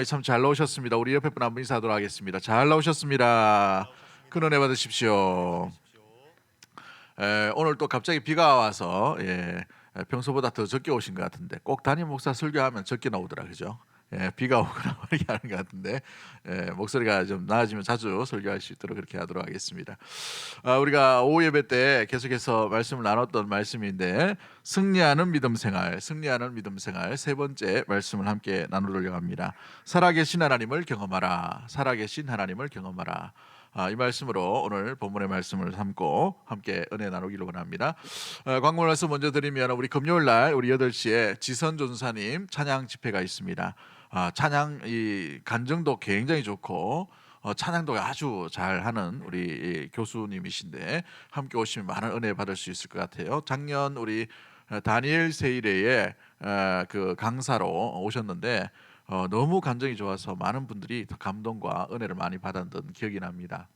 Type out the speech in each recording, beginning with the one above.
참 잘 나오셨습니다. 우리 옆에 분 한 분 인사하도록 하겠습니다. 잘 나오셨습니다. 큰 은혜 받으십시오. 오늘 또 갑자기 비가 와서 평소보다 더 적게 오신 것 같은데 꼭 담임 목사 설교하면 적게 나오더라, 그죠? 비가 오거나 이렇게 하는 것 같은데 목소리가 좀 나아지면 자주 설교할 수 있도록 그렇게 하도록 하겠습니다. 우리가 오후 예배 때 계속해서 말씀을 나눴던 말씀인데 승리하는 믿음 생활 세 번째 말씀을 함께 나누려고 합니다. 살아계신 하나님을 경험하라. 살아계신 하나님을 경험하라. 이 말씀으로 오늘 본문의 말씀을 삼고 함께 은혜 나누기를 원합니다. 광고 말씀 먼저 드리면 우리 금요일 날 우리 8시에 지선 전사님 찬양 집회가 있습니다. 찬양 이 간정도 굉장히 좋고 찬양도 아주 잘하는 우리 교수님이신데 함께 오시면 많은 은혜 받을 수 있을 것 같아요. 작년 우리 다니엘 세일회에 그 강사로 오셨는데 너무 감정이 좋아서 많은 분들이 감동과 은혜를 많이 받았던 기억이 납니다.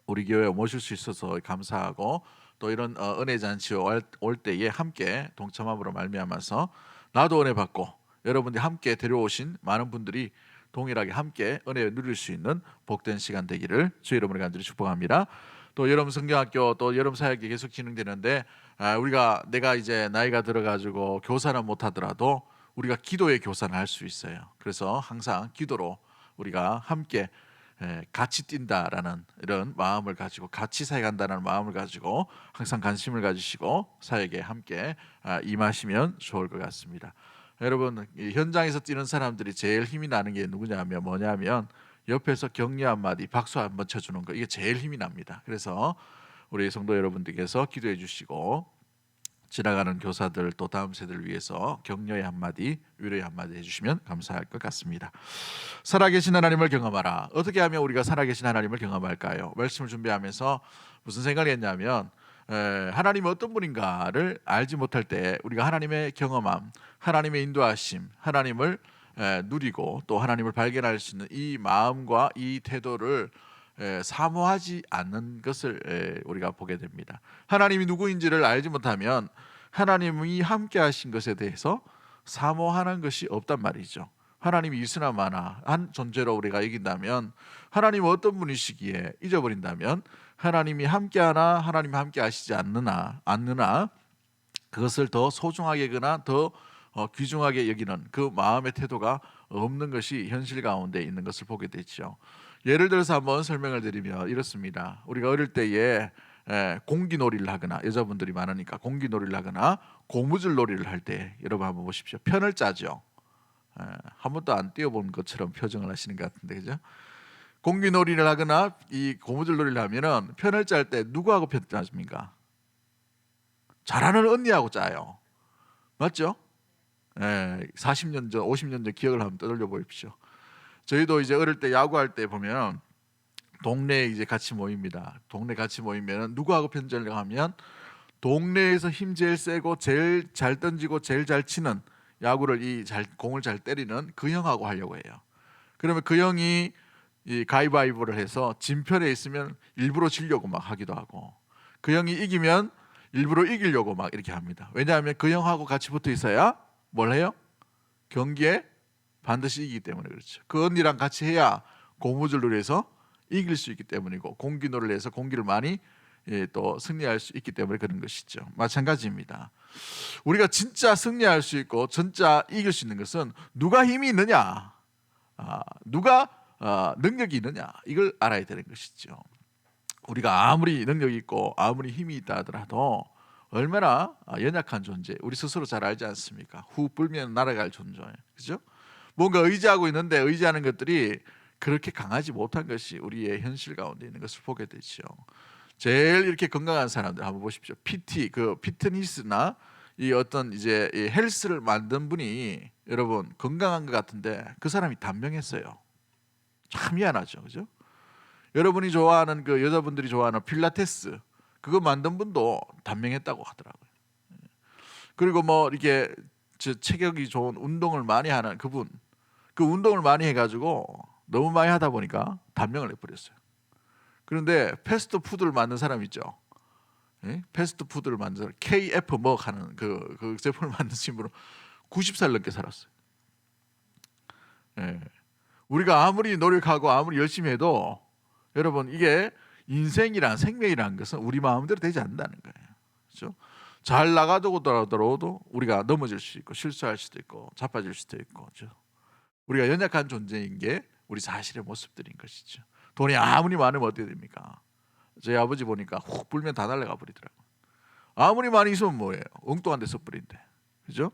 우리 교회에 모실 수 있어서 감사하고 또 이런 은혜 잔치 올 때에 함께 동참함으로 말미암아서 나도 은혜 받고 여러분들이 함께 데려오신 많은 분들이 동일하게 함께 은혜 누릴 수 있는 복된 시간 되기를 주의 이름으로 간절히 축복합니다. 또 여름 성경학교 또 여름 사역이 계속 진행되는데 내가 이제 나이가 들어가지고 교사는 못하더라도 우리가 기도의 교사는 할 수 있어요. 그래서 항상 기도로 우리가 함께 같이 뛴다라는 이런 마음을 가지고 같이 사역한다는 마음을 가지고 항상 관심을 가지시고 사역에 함께 임하시면 좋을 것 같습니다. 여러분, 이 현장에서 뛰는 사람들이 제일 힘이 나는 게 뭐냐면 옆에서 격려 한마디 박수 한번 쳐주는 거, 이게 제일 힘이 납니다. 그래서 우리 성도 여러분들께서 기도해 주시고 지나가는 교사들 또 다음 세대를 위해서 격려의 한마디 위로의 한마디 해주시면 감사할 것 같습니다. 살아계신 하나님을 경험하라. 어떻게 하면 우리가 살아계신 하나님을 경험할까요? 말씀을 준비하면서 무슨 생각을 했냐면 하나님이 어떤 분인가를 알지 못할 때 우리가 하나님의 경험함, 하나님의 인도하심, 하나님을 누리고 또 하나님을 발견할 수 있는 이 마음과 이 태도를 사모하지 않는 것을 우리가 보게 됩니다. 하나님이 누구인지를 알지 못하면 하나님이 함께 하신 것에 대해서 사모하는 것이 없단 말이죠. 하나님이 이스나마나 존재로 우리가 여긴다면 하나님은 어떤 분이시기에 잊어버린다면 하나님이 함께하나 하나님이 함께 하시지 않느나 그것을 더 소중하게 여기나 더 귀중하게 여기는 그 마음의 태도가 없는 것이 현실 가운데 있는 것을 보게 되죠. 예를 들어서 한번 설명을 드리면 이렇습니다. 우리가 어릴 때에 공기놀이를 하거나 여자분들이 많으니까 공기놀이를 하거나 고무줄놀이를 할 때 여러분 한번 보십시오. 편을 짜죠. 한 번도 안 뛰어본 것처럼 표정을 하시는 것 같은데, 그죠? 공기놀이를 하거나 이 고무줄놀이를 하면은 편을 짤 때 누구하고 편 짜십니까? 잘하는 언니하고 짜요. 맞죠? 40년 전, 50년 전 기억을 한번 떠올려 보십시오. 저희도 이제 어릴 때 야구할 때 보면 동네에 이제 같이 모입니다. 동네 같이 모이면 누구하고 편전을 하면 동네에서 힘 제일 세고 제일 잘 던지고 제일 잘 치는 야구를 공을 잘 때리는 그 형하고 하려고 해요. 그러면 그 형이 이 가위바위보를 해서 진 편에 있으면 일부러 지려고 막 하기도 하고 그 형이 이기면 일부러 이기려고 막 이렇게 합니다. 왜냐하면 그 형하고 같이 붙어 있어야 뭘 해요? 경기에 반드시 이기기 때문에 그렇죠. 그 언니랑 같이 해야 고무줄을 해서 이길 수 있기 때문이고 공기놀이를 해서 공기를 많이 또 승리할 수 있기 때문에 그런 것이죠. 마찬가지입니다. 우리가 진짜 승리할 수 있고 진짜 이길 수 있는 것은 누가 힘이 있느냐, 누가 능력이 있느냐, 이걸 알아야 되는 것이죠. 우리가 아무리 능력이 있고 아무리 힘이 있다 하더라도 얼마나 연약한 존재, 우리 스스로 잘 알지 않습니까? 후 불면 날아갈 존재예요. 그죠? 뭔가 의지하고 있는데 의지하는 것들이 그렇게 강하지 못한 것이 우리의 현실 가운데 있는 것을 보게 되죠. 제일 이렇게 건강한 사람들 한번 보십시오. PT, 그 피트니스나 이 어떤 이제 이 헬스를 만든 분이 여러분 건강한 것 같은데 그 사람이 단명했어요. 참 미안하죠, 그죠? 여러분이 좋아하는 그 여자분들이 좋아하는 필라테스 그거 만든 분도 단명했다고 하더라고요. 그리고 뭐 이렇게 체격이 좋은 운동을 많이 하는 그분, 그 운동을 많이 해가지고 너무 많이 하다 보니까 단명을 해버렸어요. 그런데 패스트푸드를 만든 사람 있죠. 패스트푸드를 만든 사람, KF 뭐 하는 그 제품을 만든 친구는 90살 넘게 살았어요. 우리가 아무리 노력하고 아무리 열심히 해도 여러분 이게 인생이란 생명이라는 것은 우리 마음대로 되지 않는다는 거예요. 그렇죠? 잘 나가더라도 우리가 넘어질 수 있고 실수할 수도 있고 자빠질 수도 있고, 그렇죠? 우리가 연약한 존재인 게 우리 사실의 모습들인 것이죠. 돈이 아무리 많으면 어떻게 됩니까? 저희 아버지 보니까 훅 불면 다 날아가 버리더라고요. 아무리 많이 있으면 뭐예요? 엉뚱한 데 써버린대. 그죠?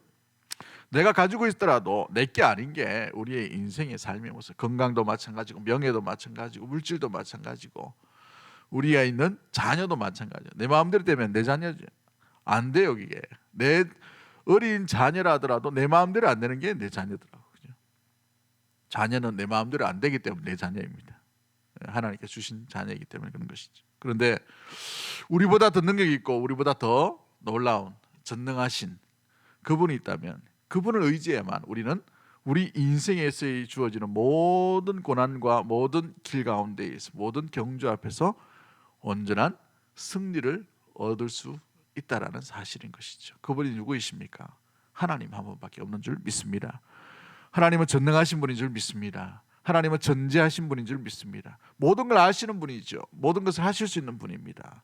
내가 가지고 있더라도 내게 아닌 게 우리의 인생의 삶의 모습. 건강도 마찬가지고 명예도 마찬가지고 물질도 마찬가지고 우리가 있는 자녀도 마찬가지예요. 내 마음대로 되면 내 자녀죠. 안 돼요. 이게 내 어린 자녀라 하더라도 내 마음대로 안 되는 게 내 자녀더라고요. 그죠? 자녀는 내 마음대로 안 되기 때문에 내 자녀입니다. 하나님께 주신 자녀이기 때문에 그런 것이죠. 그런데 우리보다 더 능력이 있고 우리보다 더 놀라운 전능하신 그분이 있다면 그분을 의지해야만 우리는 우리 인생에서 주어지는 모든 고난과 모든 길 가운데에서 모든 경주 앞에서 온전한 승리를 얻을 수 있다라는 사실인 것이죠. 그분이 누구이십니까? 하나님 한 분밖에 없는 줄 믿습니다. 하나님은 전능하신 분인 줄 믿습니다. 하나님은 전지하신 분인 줄 믿습니다. 모든 걸 아시는 분이죠. 모든 것을 하실 수 있는 분입니다.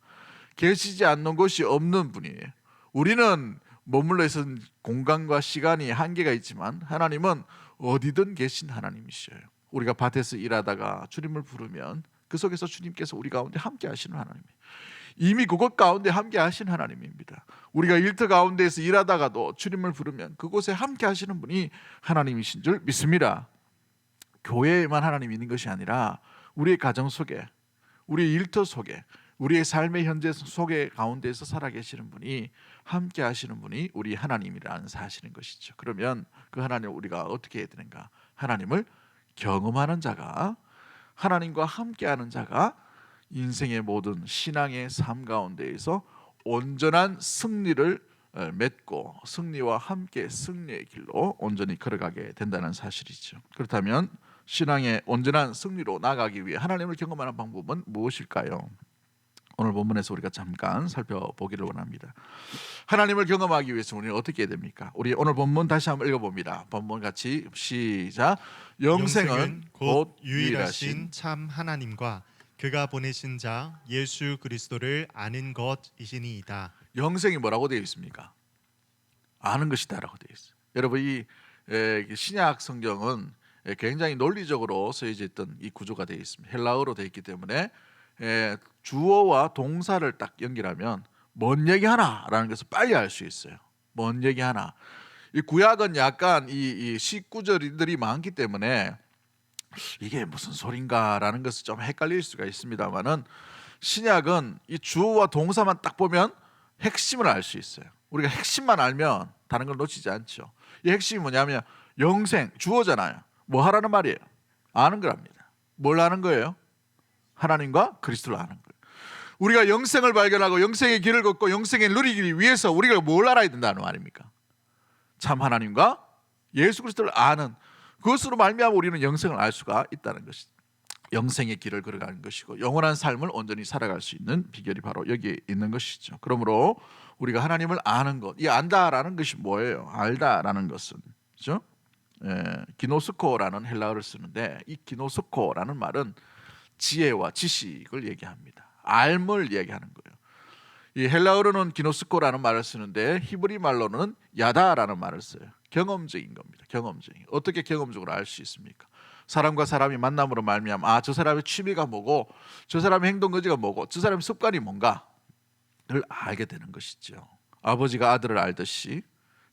계시지 않는 곳이 없는 분이에요. 우리는 머물러 있는 공간과 시간이 한계가 있지만 하나님은 어디든 계신 하나님이셔요. 우리가 밭에서 일하다가 주님을 부르면 그 속에서 주님께서 우리 가운데 함께 하시는 하나님이에요. 이미 그곳 가운데 함께 하신 하나님입니다. 우리가 일터 가운데에서 일하다가도 주님을 부르면 그곳에 함께 하시는 분이 하나님이신 줄 믿습니다. 교회에만 하나님이 있는 것이 아니라 우리의 가정 속에, 우리의 일터 속에, 우리의 삶의 현재 속에 가운데에서 살아계시는 분이 함께 하시는 분이 우리 하나님이라는 사실인 것이죠. 그러면 그 하나님을 우리가 어떻게 해야 되는가? 하나님을 경험하는 자가, 하나님과 함께하는 자가 인생의 모든 신앙의 삶 가운데에서 온전한 승리를 맺고 승리와 함께 승리의 길로 온전히 걸어가게 된다는 사실이죠. 그렇다면 신앙의 온전한 승리로 나아가기 위해 하나님을 경험하는 방법은 무엇일까요? 오늘 본문에서 우리가 잠깐 살펴보기를 원합니다. 하나님을 경험하기 위해서 우리는 어떻게 해야 됩니까? 우리 오늘 본문 다시 한번 읽어봅니다. 본문 같이 시작. 영생은 곧 유일하신 참 하나님과 그가 보내신 자 예수 그리스도를 아는 것이시니이다. 영생이 뭐라고 되어 있습니까? 아는 것이다라고 되어 있어요. 여러분 이 신약 성경은 굉장히 논리적으로 쓰여져 있던 이 구조가 되어 있습니다. 헬라어로 되어 있기 때문에 주어와 동사를 딱 연결하면 뭔 얘기하나라는 것을 빨리 알 수 있어요. 뭔 얘기하나. 이 구약은 약간 이 식구절들이 많기 때문에 이게 무슨 소린가라는 것을 좀 헷갈릴 수가 있습니다만은 신약은 이 주어와 동사만 딱 보면 핵심을 알 수 있어요. 우리가 핵심만 알면 다른 걸 놓치지 않죠. 이 핵심이 뭐냐면 영생, 주어잖아요. 뭐 하라는 말이에요? 아는 거랍니다. 뭘 아는 거예요? 하나님과 그리스도를 아는 거예요. 우리가 영생을 발견하고 영생의 길을 걷고 영생을 누리기 위해서 우리가 뭘 알아야 된다는 말입니까? 참 하나님과 예수 그리스도를 아는 그것으로 말미암아 우리는 영생을 알 수가 있다는 것이죠. 영생의 길을 걸어가는 것이고 영원한 삶을 온전히 살아갈 수 있는 비결이 바로 여기에 있는 것이죠. 그러므로 우리가 하나님을 아는 것, 이 안다라는 것이 뭐예요? 알다라는 것은, 그렇죠? 기노스코라는 헬라어를 쓰는데 이 기노스코라는 말은 지혜와 지식을 얘기합니다. 알을 얘기하는 거예요. 이 헬라어로는 기노스코라는 말을 쓰는데 히브리 말로는 야다라는 말을 써요. 경험적인 겁니다. 경험적인. 어떻게 경험적으로 알 수 있습니까? 사람과 사람이 만남으로 말미암아 저 사람의 취미가 뭐고 저 사람의 행동 거지가 뭐고 저 사람의 습관이 뭔가를 알게 되는 것이죠. 아버지가 아들을 알듯이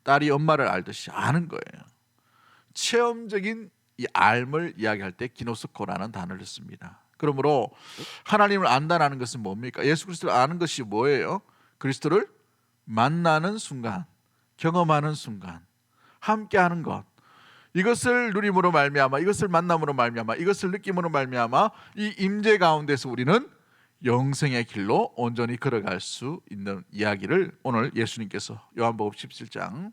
딸이 엄마를 알듯이 아는 거예요. 체험적인 이 알을 이야기할 때 기노스코라는 단어를 씁니다. 그러므로 하나님을 안다는 것은 뭡니까? 예수 그리스도를 아는 것이 뭐예요? 그리스도를 만나는 순간, 경험하는 순간, 함께하는 것, 이것을 누림으로 말미암아, 이것을 만남으로 말미암아, 이것을 느낌으로 말미암아 이 임재 가운데서 우리는 영생의 길로 온전히 걸어갈 수 있는 이야기를 오늘 예수님께서 요한복음 17장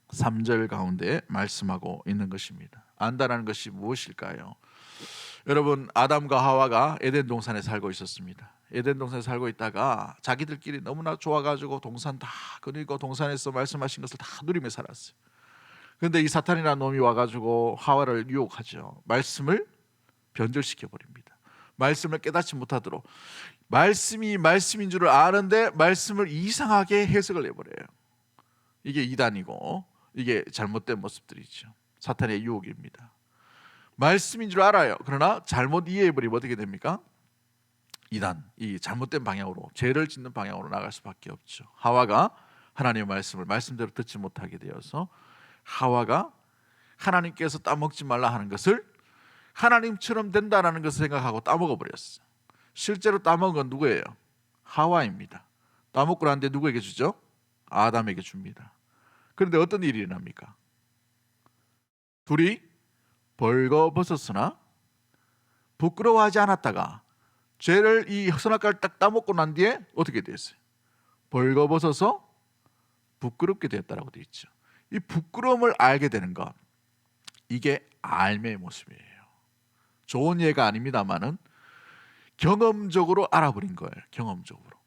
3절 가운데 말씀하고 있는 것입니다. 안다라는 것이 무엇일까요? 여러분 아담과 하와가 에덴 동산에 살고 있었습니다. 에덴 동산에 살고 있다가 자기들끼리 너무나 좋아가지고 동산 다 그리고 동산에서 말씀하신 것을 다 누리며 살았어요. 그런데 이 사탄이라는 놈이 와가지고 하와를 유혹하죠. 말씀을 변절시켜 버립니다. 말씀을 깨닫지 못하도록, 말씀이 말씀인 줄을 아는데 말씀을 이상하게 해석을 해버려요. 이게 이단이고 이게 잘못된 모습들이죠. 사탄의 유혹입니다. 말씀인 줄 알아요. 그러나 잘못 이해해버리면 어떻게 됩니까? 이단, 이 잘못된 방향으로, 죄를 짓는 방향으로 나갈 수밖에 없죠. 하와가 하나님의 말씀을 말씀대로 듣지 못하게 되어서 하와가 하나님께서 따먹지 말라 하는 것을 하나님처럼 된다라는 것을 생각하고 따먹어 버렸어요. 실제로 따먹은 건 누구예요? 하와입니다. 따먹고 나는데 누구에게 주죠? 아담에게 줍니다. 그런데 어떤 일이 일어납니까? 둘이 벌거벗었으나 부끄러워하지 않았다가 죄를 이 선악과를 딱 따먹고 난 뒤에 어떻게 됐어요? 벌거벗어서 부끄럽게 되었다라고 되어 있죠. 이 부끄러움을 알게 되는 것, 이게 알매의 모습이에요. 좋은 예가 아닙니다만은 경험적으로 알아버린 거예요. 경험적으로.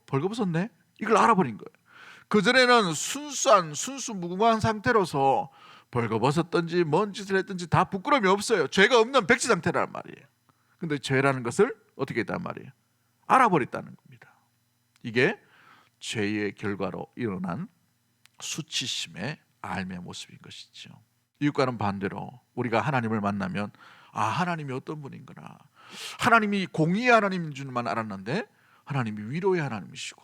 벌거벗었네? 이걸 알아버린 거예요. 그전에는 순수 무궁한 상태로서 벌거벗었든지 뭔 짓을 했든지 다 부끄러움이 없어요. 죄가 없는 백지 상태란 말이에요. 근데 죄라는 것을 어떻게 했단 말이에요? 알아버렸다는 겁니다. 이게 죄의 결과로 일어난 수치심의 알매의 모습인 것이죠. 이것과는 반대로 우리가 하나님을 만나면 하나님이 어떤 분인구나, 하나님이 공의의 하나님인 줄만 알았는데 하나님이 위로의 하나님이시고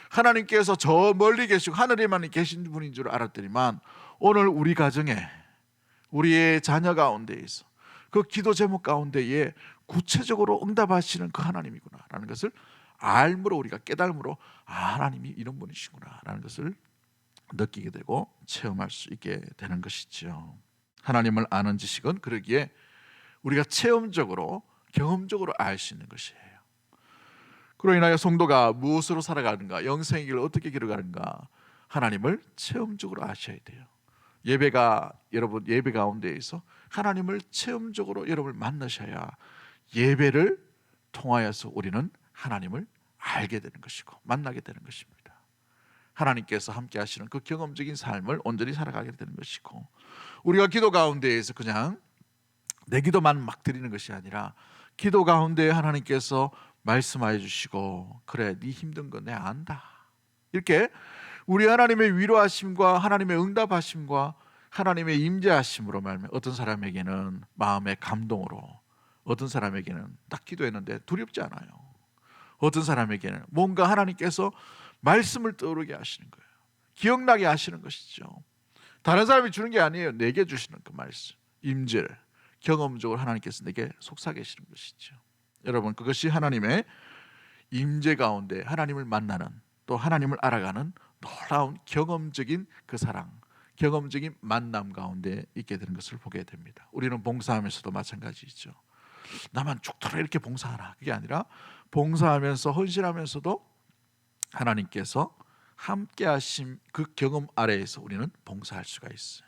하나님께서 저 멀리 계시고 하늘에만 계신 분인 줄 알았더니만 오늘 우리 가정에, 우리의 자녀 가운데에서 그 기도 제목 가운데에 구체적으로 응답하시는 그 하나님이구나 라는 것을 알므로, 우리가 깨달음으로 하나님이 이런 분이시구나 라는 것을 느끼게 되고 체험할 수 있게 되는 것이죠. 하나님을 아는 지식은 그러기에 우리가 체험적으로, 경험적으로 알 수 있는 것이에요. 그로 인하여 성도가 무엇으로 살아가는가, 영생의 길을 어떻게 길어가는가, 하나님을 체험적으로 아셔야 돼요. 여러분 예배 가운데에서 하나님을 체험적으로 여러분을 만나셔야 예배를 통하여서 우리는 하나님을 알게 되는 것이고 만나게 되는 것입니다. 하나님께서 함께 하시는 그 경험적인 삶을 온전히 살아가게 되는 것이고, 우리가 기도 가운데에서 그냥 내 기도만 막 드리는 것이 아니라 기도 가운데 하나님께서 말씀하여 주시고, 그래 네 힘든 거 내가 안다, 이렇게 우리 하나님의 위로하심과 하나님의 응답하심과 하나님의 임재하심으로 말하면 어떤 사람에게는 마음의 감동으로, 어떤 사람에게는 딱 기도했는데 두렵지 않아요. 어떤 사람에게는 뭔가 하나님께서 말씀을 떠오르게 하시는 거예요. 기억나게 하시는 것이죠. 다른 사람이 주는 게 아니에요. 내게 주시는 그 말씀, 임재를 경험적으로 하나님께서 내게 속삭이시는 것이죠. 여러분, 그것이 하나님의 임재 가운데 하나님을 만나는, 또 하나님을 알아가는 놀라운 경험적인 그 사랑, 경험적인 만남 가운데 있게 되는 것을 보게 됩니다. 우리는 봉사하면서도 마찬가지죠. 나만 죽도록 이렇게 봉사하나, 그게 아니라 봉사하면서 헌신하면서도 하나님께서 함께 하신 그 경험 아래에서 우리는 봉사할 수가 있어요.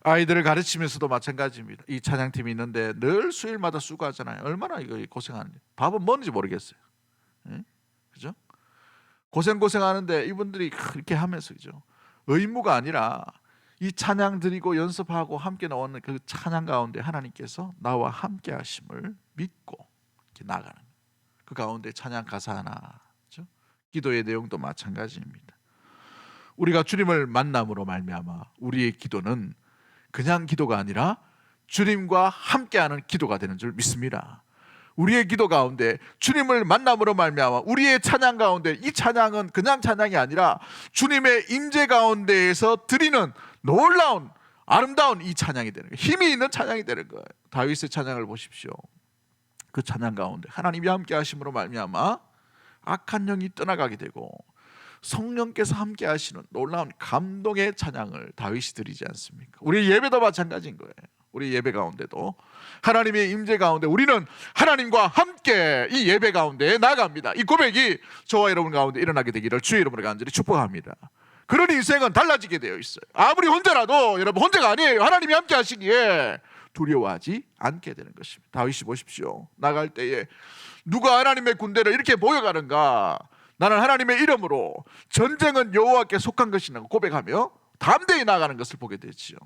아이들을 가르치면서도 마찬가지입니다. 이 찬양팀이 있는데 늘 수요일마다 수고하잖아요. 얼마나 이거 고생하는지, 밥은 뭔지 모르겠어요. 그죠? 고생하는데 이분들이 그렇게 하면서, 그죠? 의무가 아니라 이 찬양 드리고 연습하고 함께 나오는 그 찬양 가운데 하나님께서 나와 함께 하심을 믿고 이렇게 나가는, 그 가운데 찬양 가사 하나, 그죠? 기도의 내용도 마찬가지입니다. 우리가 주님을 만남으로 말미암아 우리의 기도는 그냥 기도가 아니라 주님과 함께하는 기도가 되는 줄 믿습니다. 우리의 기도 가운데 주님을 만남으로 말미암아 우리의 찬양 가운데, 이 찬양은 그냥 찬양이 아니라 주님의 임재 가운데에서 드리는 놀라운 아름다운 이 찬양이 되는 거예요. 힘이 있는 찬양이 되는 거예요. 다윗의 찬양을 보십시오. 그 찬양 가운데 하나님이 함께 하심으로 말미암아 악한 영이 떠나가게 되고 성령께서 함께 하시는 놀라운 감동의 찬양을 다윗이 드리지 않습니까? 우리 예배도 마찬가지인 거예요. 우리 예배 가운데도 하나님의 임재 가운데 우리는 하나님과 함께 이 예배 가운데 나아갑니다. 이 고백이 저와 여러분 가운데 일어나게 되기를 주의 이름으로 간절히 축복합니다. 그런 인생은 달라지게 되어 있어요. 아무리 혼자라도, 여러분 혼자가 아니에요. 하나님이 함께 하시기에 두려워하지 않게 되는 것입니다. 다윗이 보십시오. 나갈 때에 누가 하나님의 군대를 이렇게 모여가는가, 나는 하나님의 이름으로 전쟁은 여호와께 속한 것이라고 고백하며 담대히 나가는 것을 보게 되지요.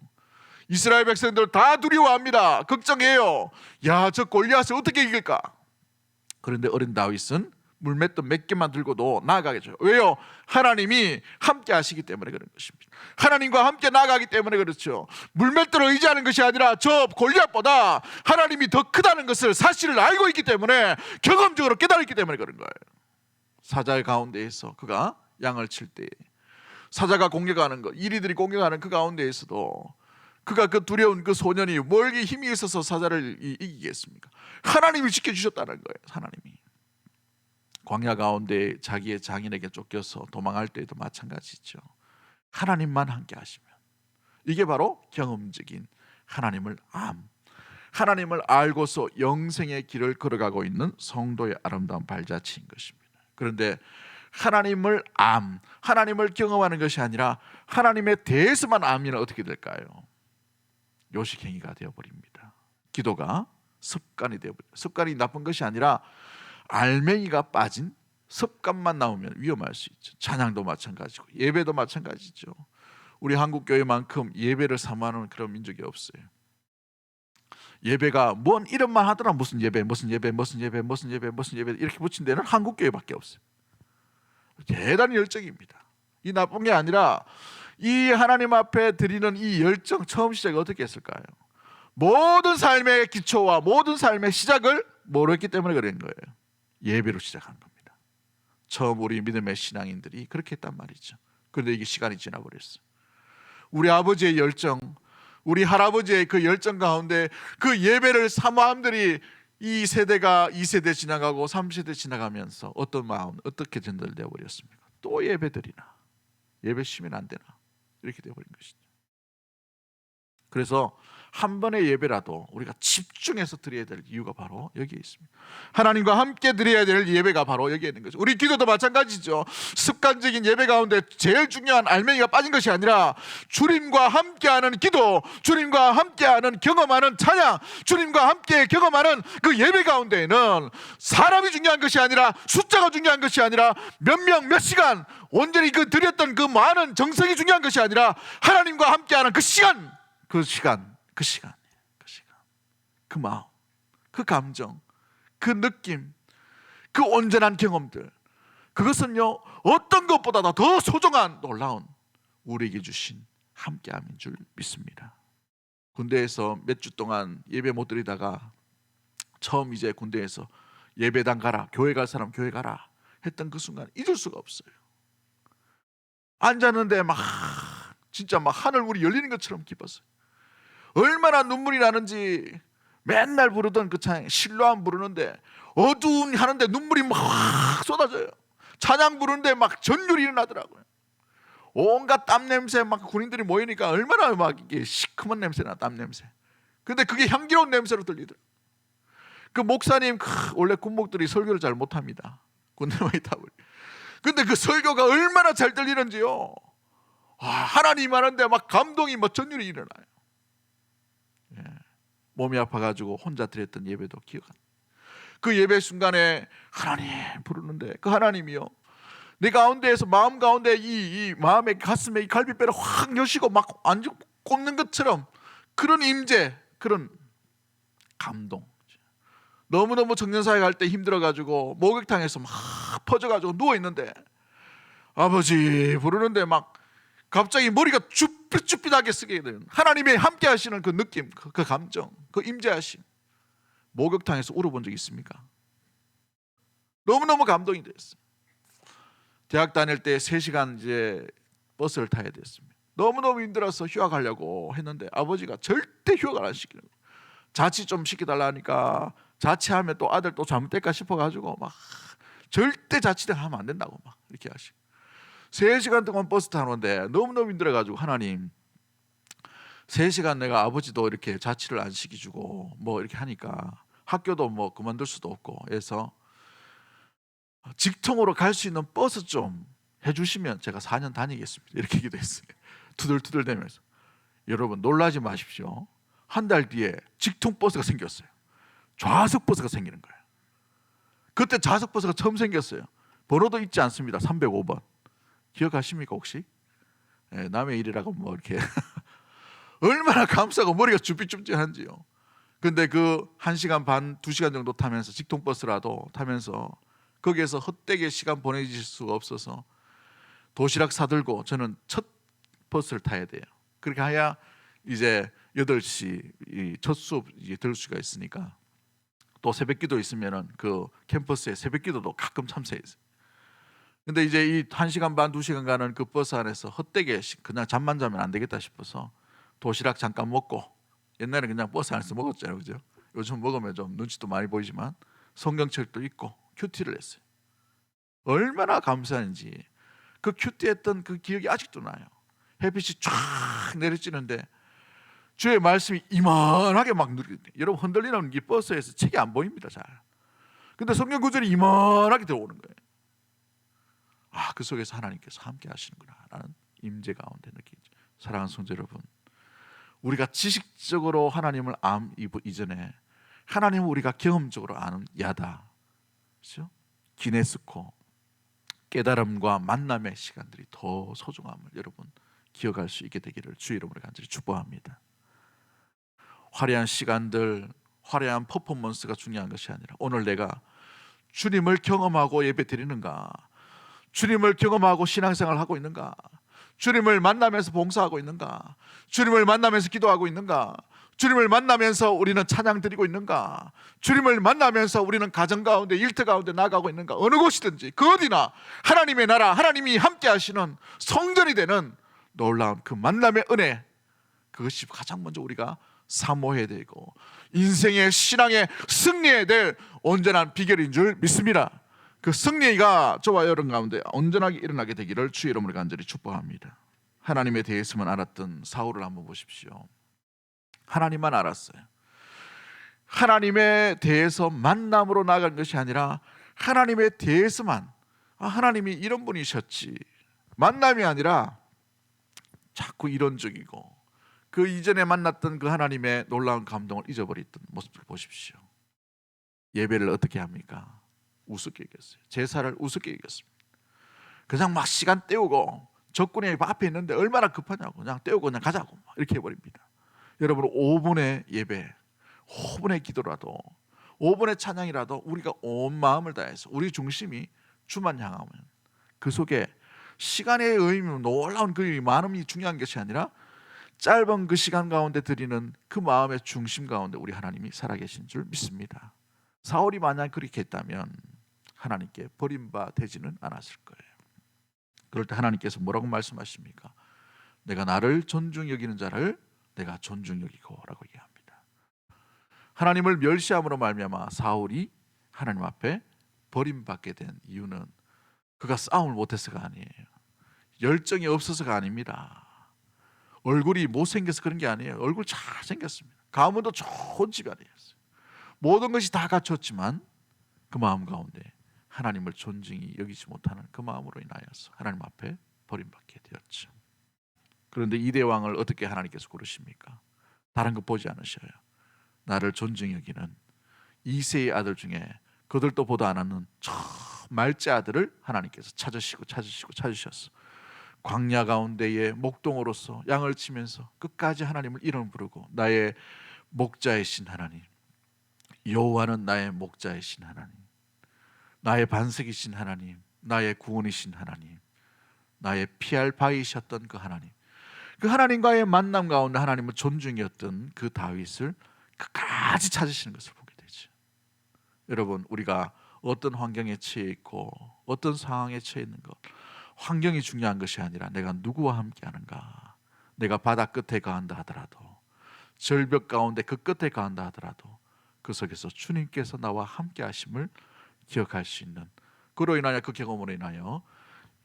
이스라엘 백성들 다 두려워합니다. 걱정해요. 야, 저 골리앗을 어떻게 이길까? 그런데 어린 다윗은 물맷돌 몇 개만 들고도 나아가겠죠. 왜요? 하나님이 함께 하시기 때문에 그런 것입니다. 하나님과 함께 나아가기 때문에 그렇죠. 물맷돌을 의지하는 것이 아니라 저 골리앗보다 하나님이 더 크다는 것을 사실을 알고 있기 때문에 경험적으로 깨달았기 때문에 그런 거예요. 사자의 가운데에서 그가 양을 칠 때 사자가 공격하는 것, 이리들이 공격하는 그 가운데에서도 그가 그 두려운 그 소년이 멀게 힘이 있어서 사자를 이기겠습니까? 하나님이 지켜주셨다는 거예요. 하나님이. 광야 가운데 자기의 장인에게 쫓겨서 도망할 때에도 마찬가지죠. 하나님만 함께 하시면, 이게 바로 경험적인 하나님을 하나님을 알고서 영생의 길을 걸어가고 있는 성도의 아름다운 발자취인 것입니다. 그런데 하나님을 하나님을 경험하는 것이 아니라 하나님에 대해서만 알면 어떻게 될까요? 요식행위가 되어버립니다. 기도가 습관이 되어버립니다. 습관이 나쁜 것이 아니라 알맹이가 빠진 습관만 나오면 위험할 수 있죠. 찬양도 마찬가지고 예배도 마찬가지죠. 우리 한국 교회만큼 예배를 사모하는 그런 민족이 없어요. 예배가 뭔 이름만 하더라. 무슨 예배 이렇게 붙인 데는 한국 교회밖에 없어요. 대단히 열정입니다. 이 나쁜 게 아니라 이 하나님 앞에 드리는 이 열정, 처음 시작이 어떻게 했을까요? 모든 삶의 기초와 모든 삶의 시작을 모르기 때문에 그런 거예요. 예배로 시작한 겁니다. 처음 우리 믿음의 신앙인들이 그렇게 했단 말이죠. 그런데 이게 시간이 지나버렸어요. 우리 아버지의 열정, 우리 할아버지의 그 열정 가운데 그 예배를 사모함들이 이 세대가 2세대 지나가고 3세대 지나가면서 어떤 마음, 어떻게 전달되어 버렸습니까? 또 예배드리나, 예배 쉬면 안 되나, 이렇게 되어버린 것이죠. 그래서 한 번의 예배라도 우리가 집중해서 드려야 될 이유가 바로 여기에 있습니다. 하나님과 함께 드려야 될 예배가 바로 여기에 있는 거죠. 우리 기도도 마찬가지죠. 습관적인 예배 가운데 제일 중요한 알맹이가 빠진 것이 아니라 주님과 함께하는 기도, 주님과 함께하는 경험하는 찬양, 주님과 함께 경험하는 그 예배 가운데에는 사람이 중요한 것이 아니라 숫자가 중요한 것이 아니라 몇 명, 몇 시간 온전히 그 드렸던 그 많은 정성이 중요한 것이 아니라 하나님과 함께하는 그 시간, 그 마음, 그 감정, 그 느낌, 그 온전한 경험들, 그것은요 어떤 것보다 더 소중한 놀라운 우리에게 주신 함께함인 줄 믿습니다. 군대에서 몇 주 동안 예배 못 드리다가 처음 이제 군대에서 예배당 가라, 교회 갈 사람 교회 가라 했던 그 순간 잊을 수가 없어요. 앉았는데 진짜 하늘 문이 열리는 것처럼 기뻤어요. 얼마나 눈물이 나는지. 맨날 부르던 그 찬양 실로암 부르는데 어두운 하는데 눈물이 막 쏟아져요. 찬양 부르는데 전율이 일어나더라고요. 온갖 땀 냄새 군인들이 모이니까 얼마나 이게 시큼한 냄새나, 땀 냄새. 근데 그게 향기로운 냄새로 들리더라고요. 그 목사님 원래 군목들이 설교를 잘 못합니다. 군대만 있다 보니. 근데 그 설교가 얼마나 잘 들리는지요. 하나님 하는데 감동이 전율이 일어나요. 예. 몸이 아파가지고 혼자 드렸던 예배도 기억합니다. 그 예배 순간에 하나님 부르는데 그 하나님이요 내 가운데에서 마음 가운데 이 마음의 가슴에 이 갈비뼈를 확 여시고 안주 꼽는 것처럼 그런 임재, 그런 감동. 너무너무 청년사회 갈 때 힘들어가지고 목욕탕에서 퍼져가지고 누워있는데 아버지 부르는데 갑자기 머리가 쭈삣쭈삣하게 쓰게 되는 하나님의 함께 하시는 그 느낌, 그 감정, 그 임재하심. 목욕탕에서 울어본 적 있습니까? 너무너무 감동이 됐어요. 대학 다닐 때 3시간 이제 버스를 타야 됐습니다. 너무너무 힘들어서 휴학하려고 했는데 아버지가 절대 휴학을 안 시키는 거예요. 자취 좀 시켜달라 하니까 자취하면 또 아들 또 잘못될까 싶어가지고 절대 자취를 하면 안 된다고 이렇게 하시고 3시간 동안 버스 타는데 너무너무 힘들어가지고 하나님 3시간 내가 아버지도 이렇게 자취를 안 시켜주고 이렇게 하니까 학교도 그만둘 수도 없고 해서 직통으로 갈 수 있는 버스 좀 해주시면 제가 4년 다니겠습니다. 이렇게 기도했어요. 투덜투덜대면서. 여러분 놀라지 마십시오. 한 달 뒤에 직통 버스가 생겼어요. 좌석 버스가 생기는 거예요. 그때 좌석 버스가 처음 생겼어요. 번호도 있지 않습니다. 305번. 기억하십니까 혹시? 남의 일이라고 뭐 이렇게 얼마나 감사하고 머리가 쭈삣쭈삣한지요. 근데 그 1시간 반, 2시간 정도 타면서 직통버스라도 타면서 거기에서 헛되게 시간 보내실 수가 없어서 도시락 사들고 저는 첫 버스를 타야 돼요. 그렇게 해야 이제 8시 첫 수업 들 수가 있으니까. 또 새벽기도 있으면은 그 캠퍼스에 새벽기도도 가끔 참석했어요. 근데 이제 이 1시간 반, 2시간 가는 그 버스 안에서 헛되게 그냥 잠만 자면 안 되겠다 싶어서 도시락 잠깐 먹고, 옛날에 그냥 버스 안에서 먹었잖아요, 그죠? 요즘 먹으면 좀 눈치도 많이 보이지만 성경책도 읽고 큐티를 했어요. 얼마나 감사한지. 그 큐티했던 그 기억이 아직도 나요. 햇빛이 쫙 내려지는데 주의 말씀이 이만하게 막 여러분 흔들리는 이 버스에서 책이 안 보입니다, 잘. 근데 성경 구절이 이만하게 들어오는 거예요. 아, 그 속에서 하나님께서 함께 하시는구나라는 임재 가운데 느끼죠. 사랑하는 성도 여러분, 우리가 지식적으로 하나님을 이전에 하나님을 우리가 경험적으로 아는 야다, 그렇죠? 기네스코, 깨달음과 만남의 시간들이 더 소중함을 여러분 기억할 수 있게 되기를 주의 이름으로 간절히 축복합니다. 화려한 시간들, 화려한 퍼포먼스가 중요한 것이 아니라 오늘 내가 주님을 경험하고 예배 드리는가, 주님을 경험하고 신앙생활을 하고 있는가, 주님을 만나면서 봉사하고 있는가, 주님을 만나면서 기도하고 있는가, 주님을 만나면서 우리는 찬양 드리고 있는가, 주님을 만나면서 우리는 가정 가운데 일터 가운데 나가고 있는가. 어느 곳이든지 그 어디나 하나님의 나라, 하나님이 함께 하시는 성전이 되는 놀라운 그 만남의 은혜, 그것이 가장 먼저 우리가 사모해야 되고 인생의 신앙의 승리에 될 온전한 비결인 줄 믿습니다. 그 승리가 저와 여러분 가운데 온전하게 일어나게 되기를 주의 이름으로 간절히 축복합니다. 하나님에 대해서만 알았던 사울을 한번 보십시오. 하나님만 알았어요. 하나님에 대해서 만남으로 나간 것이 아니라 하나님에 대해서만, 하나님이 이런 분이셨지, 만남이 아니라 자꾸 이론적이고 그 이전에 만났던 그 하나님의 놀라운 감동을 잊어버렸던 모습을 보십시오. 예배를 어떻게 합니까? 우습게 이겼어요. 제사를 우습게 이겼습니다. 그냥 막 시간 때우고 적군이 앞에 있는데 얼마나 급하냐고 그냥 때우고 그냥 가자고 이렇게 해버립니다. 여러분, 5분의 예배, 5분의 기도라도, 5분의 찬양이라도 우리가 온 마음을 다해서 우리 중심이 주만 향하면 그 속에 시간의 의미, 놀라운 그 많음이 중요한 것이 아니라 짧은 그 시간 가운데 드리는 그 마음의 중심 가운데 우리 하나님이 살아계신 줄 믿습니다. 사울이 만약 그렇게 했다면 하나님께 버림받지는 않았을 거예요. 그럴 때 하나님께서 뭐라고 말씀하십니까? 내가 나를 존중 여기는 자를 내가 존중 여기고 라고 얘기합니다. 하나님을 멸시함으로 말미암아 사울이 하나님 앞에 버림받게 된 이유는 그가 싸움을 못해서가 아니에요. 열정이 없어서가 아닙니다. 얼굴이 못생겨서 그런 게 아니에요. 얼굴 잘생겼습니다. 가문도 좋은 집안이었어요. 모든 것이 다 갖췄지만 그 마음 가운데 하나님을 존중히 여기지 못하는 그 마음으로 인하여서 하나님 앞에 버림받게 되었죠. 그런데 이대 왕을 어떻게 하나님께서 고르십니까? 다른 것 보지 않으셔요. 나를 존중히 여기는 이세의 아들 중에 그들도 보다 않았는 말째 아들을 하나님께서 찾으셨어. 광야 가운데의 목동으로서 양을 치면서 끝까지 하나님을 이름 부르고 나의 목자이신 하나님, 여호와는 나의 목자이신 하나님, 나의 반석이신 하나님, 나의 구원이신 하나님, 나의 피할 바위이셨던 그 하나님, 그 하나님과의 만남 가운데 하나님을 존중했던 그 다윗을 끝까지 찾으시는 것을 보게 되죠. 여러분, 우리가 어떤 환경에 처해 있고 어떤 상황에 처해 있는 것, 환경이 중요한 것이 아니라 내가 누구와 함께 하는가. 내가 바다 끝에 가한다 하더라도, 절벽 가운데 그 끝에 가한다 하더라도 그 속에서 주님께서 나와 함께 하심을 기억할 수 있는, 그로 인하여 그 경험으로 인하여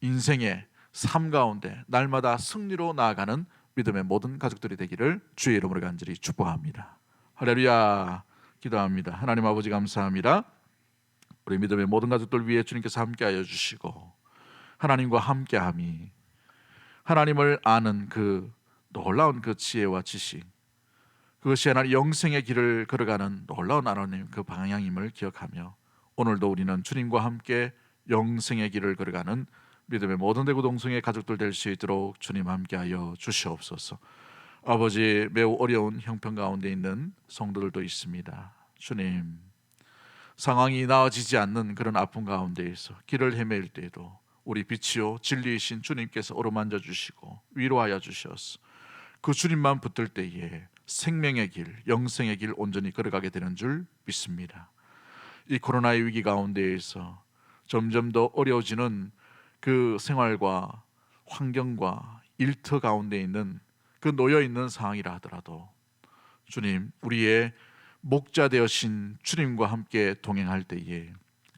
인생의 삶 가운데 날마다 승리로 나아가는 믿음의 모든 가족들이 되기를 주의 이름으로 간절히 축복합니다. 할렐루야. 기도합니다. 하나님 아버지 감사합니다. 우리 믿음의 모든 가족들 위해 주님께서 함께하여 주시고 하나님과 함께함이 하나님을 아는 그 놀라운 그 지혜와 지식, 그것이 하나님 영생의 길을 걸어가는 놀라운 하나님 그 방향임을 기억하며 오늘도 우리는 주님과 함께 영생의 길을 걸어가는 믿음의 모든 대구 동성의 가족들 될 수 있도록 주님 함께하여 주시옵소서. 아버지, 매우 어려운 형편 가운데 있는 성도들도 있습니다. 주님, 상황이 나아지지 않는 그런 아픔 가운데에서 길을 헤맬 때에도 우리 빛이요 진리이신 주님께서 어루만져 주시고 위로하여 주셔서 그 주님만 붙들 때에 생명의 길, 영생의 길 온전히 걸어가게 되는 줄 믿습니다. 이 코로나의 위기 가운데에서 점점 더 어려워지는 그 생활과 환경과 일터 가운데 있는 그 놓여 있는 상황이라 하더라도 주님, 우리의 목자 되어신 주님과 함께 동행할 때에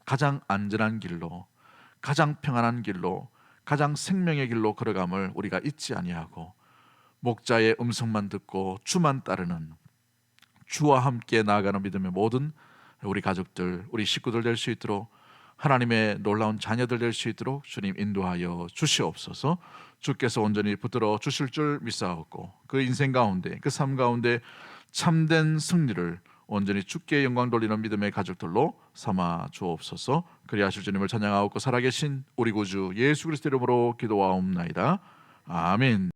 가장 안전한 길로, 가장 평안한 길로, 가장 생명의 길로 걸어감을 우리가 잊지 아니하고 목자의 음성만 듣고 주만 따르는, 주와 함께 나아가는 믿음의 모든 우리 가족들, 우리 식구들 될 수 있도록, 하나님의 놀라운 자녀들 될 수 있도록 주님 인도하여 주시옵소서. 주께서 온전히 붙들어 주실 줄 믿사옵고 그 인생 가운데, 그 삶 가운데 참된 승리를 온전히 주께 영광 돌리는 믿음의 가족들로 삼아 주옵소서. 그리하실 주님을 찬양하옵고 살아계신 우리 구주 예수 그리스도 이름으로 기도하옵나이다. 아멘.